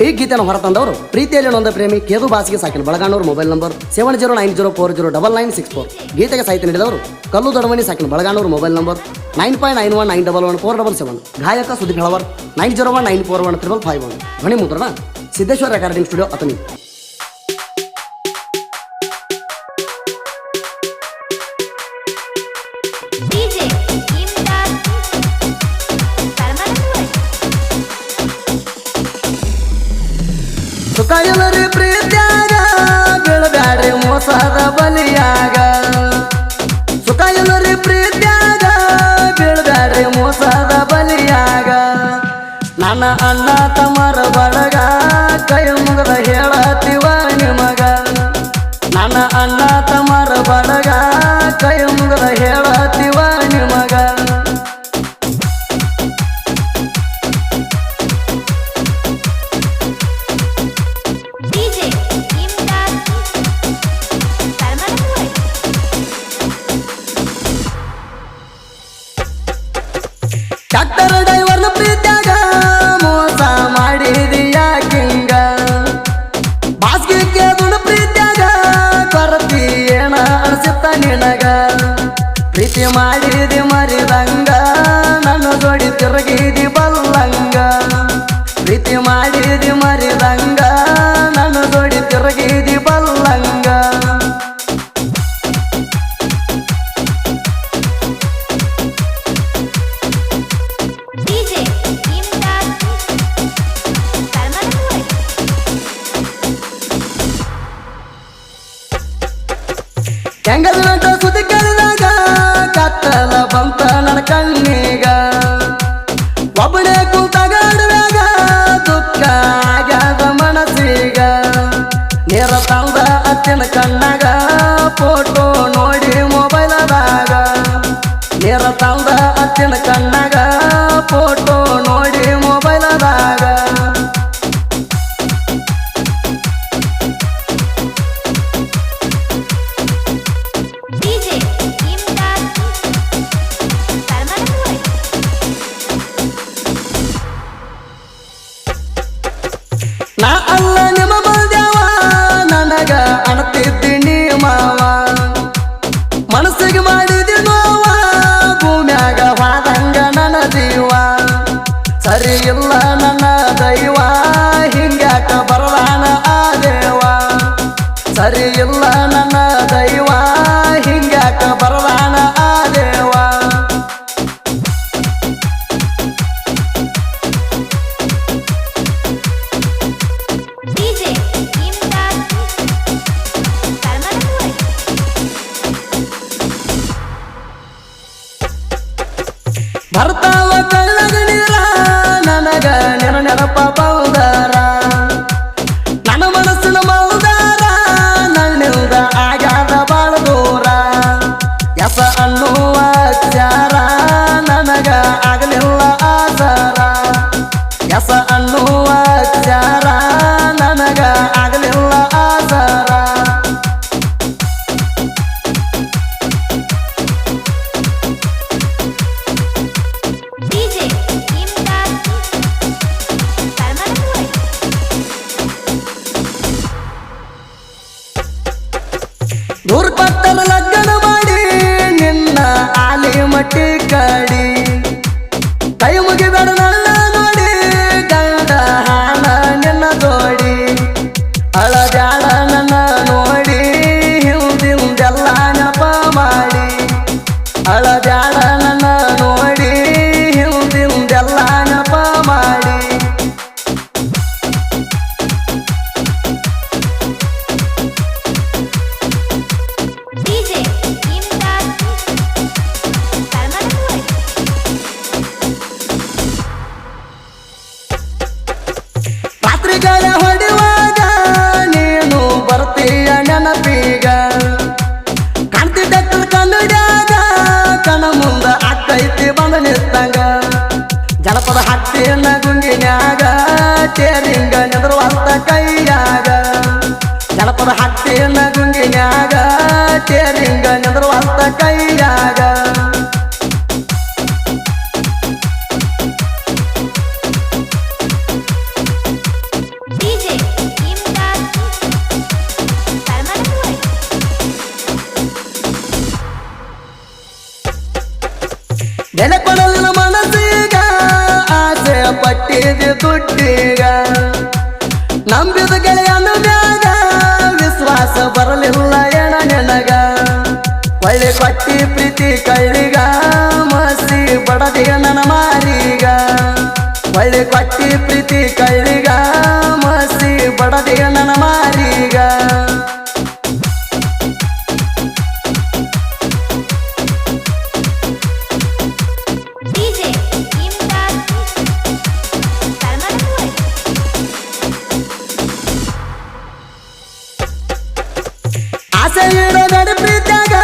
ಈ ಗೀತೆಯನ್ನು ಹೊರತಂದವರು ಪ್ರೀತಿಯಲ್ಲಿ ನೊಂದ ಪ್ರೇಮಿ ಕೇದು ಬಾಸಿಗೆ ಸಾಕಿನ ಬಳಗಾಣೂರು. Mobile number 7090400964. ಗೀತೆಗೆ ಸಾಹಿತ್ಯ ನೀಡಿದವರು ಕಲ್ಲು ದೊಡಮನಿ ಸಾಕಿನ ಬಳಗಾಣೂರು. Mobile number 9591911477. ಗಾಯಕ ಸುದೀಪ್ ಹೆಳವರ್ 9019413551. ಧ್ವನಿ ಮುದ್ರಣ ಸಿದ್ದೇಶ್ವರ ರೆಕಾರ್ಡಿಂಗ್ ಸ್ಟುಡಿಯೋ ಅತನಿ. ಸುಖಾಯಲರಿ ಪ್ರೀತ್ಯಾಗ ಬೀಳಬ್ಯಾಡ್ರಿ ಮೋಸದ ಬಲಿಯಾಗ. ಸುಖಾಯಲರಿ ಪ್ರೀತ್ಯಾಗ ಬೀಳಬ್ಯಾಡ್ರಿ ಮೋಸದ ಬಲಿಯಾಗ. ನನ್ನ ಅಣ್ಣ ತಮ್ಮರ ಬಳಗ ಕೈ ಮುಗದ ಹೇಳತಿವ ನಿಮಗ. ನನ್ನ ಅಣ್ಣ ತಮ್ಮರ ಬಳಗ ಕೈ ಮುಗದ ಹೇಳತಿವ ನಿಮಗ. ಟ್ಯಾಕ್ಟರ್ ಡ್ರೈವರ್ನ ಪ್ರೀತ್ಯಾಗ ಮೋಸ ಮಾಡಿದೀಯ ಕಿಂಗ. ಬಾಸ್ಗೆ ಕೇದುನ ಪ್ರೀತ್ಯಾಗ ಕೊರತಿ ಏನ ಅನ್ಸಿತ್ತ ನಿನಗ. ಪ್ರೀತಿ ಮಾಡಿದಿ ಮರಿದಂಗ ನನ್ನ ಜೋಡಿ ತಿರುಗಿದಿ ಬಲ್ಲಂಗ. ಪ್ರೀತಿ ಮಾಡಿದಿ ಮರಿದಂಗ ನನ್ನ ಜೋಡಿ ತಿರುಗಿದಿ ಬಲ್ಲಂಗ. ಹೆಂಗದಂತ ಸುದ್ದಿ ಕೇಳಿದಾಗ ಕತ್ತಲ ಬಂತ ನನ್ನ ಕಣ್ಣಿಗ. ಒಬ್ಬನೇ ಕುಂತಗಾಡುವಾಗ ದುಃಖ ಆಗ್ಯಾದ ಮನಸ್ಸಿಗ. ನೇರ ತಂದ ಅತ್ತಿನ ಕಣ್ಣಾಗ ಫೋಟೋ ನೋಡಿ ಮೊಬೈಲದಾಗ. ನೇರ ತಂದ ಅತ್ತಿನ ಕಣ್ಣಾಗ ಫೋಟೋ ನೋಡಿ ಮೊಬೈಲದಾಗ. ನಾ ಅಲ್ಲ ನಿಮ್ಮ ಬಂದ್ಯಾವ ನನಗ ಅಣತಿದ್ದೀನಿ ಮಾವ. ಮನಸ್ಸಿಗೆ ಮಾಡಿದಿ ನೋವ ಭೂಮ್ಯಾಗ ಹಾದಂಗ ನನ್ನ ಜೀವ. ಸರಿ ಇಲ್ಲ ನನ್ನ ದೈವ ಹಿಂಗ್ಯಾಕ ಬರದಾನ ಆ ದೇವ. ಸರಿ ಇಲ್ಲ ನನ್ನ ದೈವ ಹಿಂಗ್ಯಾಕ ಬರದಾನ ಆ ದೇವ. ಬರ್ತಾವ ಕಳ್ಳಗ ನೀರ ನನಗ ನೆನ ನೆನಪ ಬೌದಾರ. ನನ್ನ ಮನಸ್ಸಿನ ಮೌದಾರ ನನ್ನಿಂದ ಆಗ್ಯಾದ ಬಾಳ ದೂರ. ಎಸ ಅನ್ನುವ ಅಕ್ಷರ ನನಗ ಆಗಲಿಲ್ಲ ಆಸರ. ಎಸ ಅನ್ನುವ ಅಕ್ಷರ ನನಗ ಆಗಲಿಲ್ಲ ಆಸರ. ದೂರ ಪಟ್ಟರ ಲಗ್ನ ಮಾಡಿ ನಿನ್ನ ಆಲಿ ಮಟ್ಟಿ ಕಡಿ. ಕೈ ಮುಗಿಬೇಡ ನನ್ನ ನೋಡಿ ಗಂಡ ಹಾನ ನಿನ್ನ ಜೋಡಿ. ಅಳಬ್ಯಾಡ ನನ್ನ ನೋಡಿ ಹಿಂದಿಂದೆಲ್ಲ ನೆನಪ ಮಾಡಿ. ಅಳಬ್ಯಾಡ ನನ್ನ ನೋಡಿ ಹಿಂದಿಂದೆಲ್ಲ ನೆನಪ ಮಾಡಿ. ರಾತ್ರಿಗಳ ಹೊಡೆಯುವಾಗ ನೀನು ಬರ್ತೀಯ ನೆನಪೀಗ. ಕಾಣ್ತಿದ್ದ ಕನ್ನಡ್ಯಾಗ ಕಣ ಮುಂದ ಅಕ್ಕೈತಿ ಬಂದ ನಿತ್ತಂಗ. ಜನಪದ ಹಟ್ಟಿನ ಗುಂಗಿನ್ಯಾಗ ಟೇರಿಂಗ ನಿದ್ರವಂತ ಕೈಯಾಗ. ಜನಪದ ಹಟ್ಟಿನ ಗುಂಗಿನ್ಯಾಗ ಟೇರಿಂಗ ನಿದ್ರವಂತ ಕೈಯಾಗ. ಹೊಟ್ಟಿದೆ ದುಡ್ಡಿಗ ನಂಬಿದ ಗೆಳೆಯನ ಮ್ಯಾಗ ವಿಶ್ವಾಸ ಬರಲಿಲ್ಲ ಎಣ ನೆನಗ ಒಳ್ಳೆ ಕೊಟ್ಟಿ ಪ್ರೀತಿ ಕಳ್ಳಿಗ ಮಸಿ ಬಡದಿಗ ನನ್ನ ಮಾರಿಗ ಒಳ್ಳೆ ಕೊಟ್ಟಿ ಪ್ರೀತಿ ಕಳ್ಳಿಗ ಮಸಿ ಬಡದಿಗ ನನ್ನ ಮಾರಿಗ ಆಸೆ ಇಡಬೇಡಿ ಪ್ರೀತಿಯಾಗ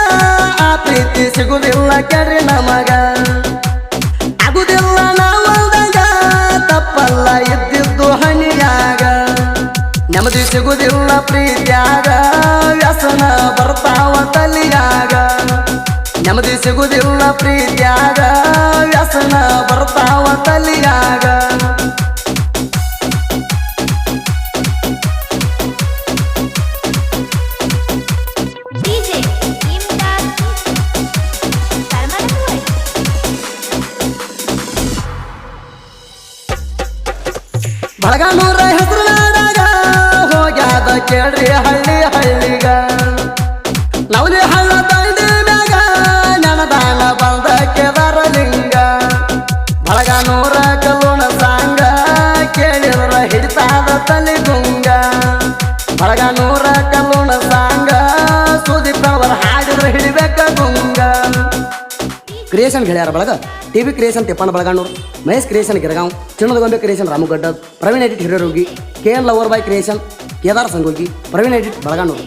ಆ ಪ್ರೀತಿ ಸಿಗುದಿಲ್ಲ ಕೆಡ್ರಿ ನಮಗ ಆಗುದಿಲ್ಲ ನಾವಲ್ದಾಗ ತಪ್ಪಲ್ಲ ಇದ್ದಿದ್ದು ಹನಿಯಾಗ ನೆಮ್ಮದಿ ಸಿಗುದಿಲ್ಲ ಪ್ರೀತಿಯಾಗ ವ್ಯಸನ ಬರ್ತಾವ ತಲಿಯಾಗ ನೆಮ್ಮದಿ ಸಿಗುದಿಲ್ಲ ಪ್ರೀತಿಯಾಗ ವ್ಯಸನ ಬರ್ತಾವ ತಲಿಯಾಗ ಬಳಗಾನೂರ ಹೆಸರು ನಾಡಾಗ ಹೋಗ್ಯಾದ ಕೇಳ್ರಿ ಹಳ್ಳಿ ಹಳ್ಳಿಗ ನವಲಿ ಹಳ್ಳ ದಂಡಿ ಮ್ಯಾಗ ನೆನದಾನ ಬಂದ ಕೇದಾರಲಿಂಗ ಬಳಗಾನೂರ ಕಲ್ಲುಣ ಸಾಂಗ ಕೇಳಿದ್ರ ಹಿಡಿತಾದ ತಲಿಗುಂಗ ಬಳಗಾನೂರ ಕಲ್ಲುಣ ಸಾಂಗ ಸುದೀಪ್ ಅವರ ಹಾಡಿದ್ರ ಹಿಡಿಬೇಕ ಗುಂಗ ಕ್ರಿಯೇಷನ್ ಗೆಳೆಯರ ಬಳಗ TV creation Tippanna Balaganuru Mahesh creation Giragaon ಚಿನ್ನದಗೊಂಬೆ creation Ramagadda Praveen edit Hirerogi KN lover boy creation Kedar Sangogi Praveen edit Balaganur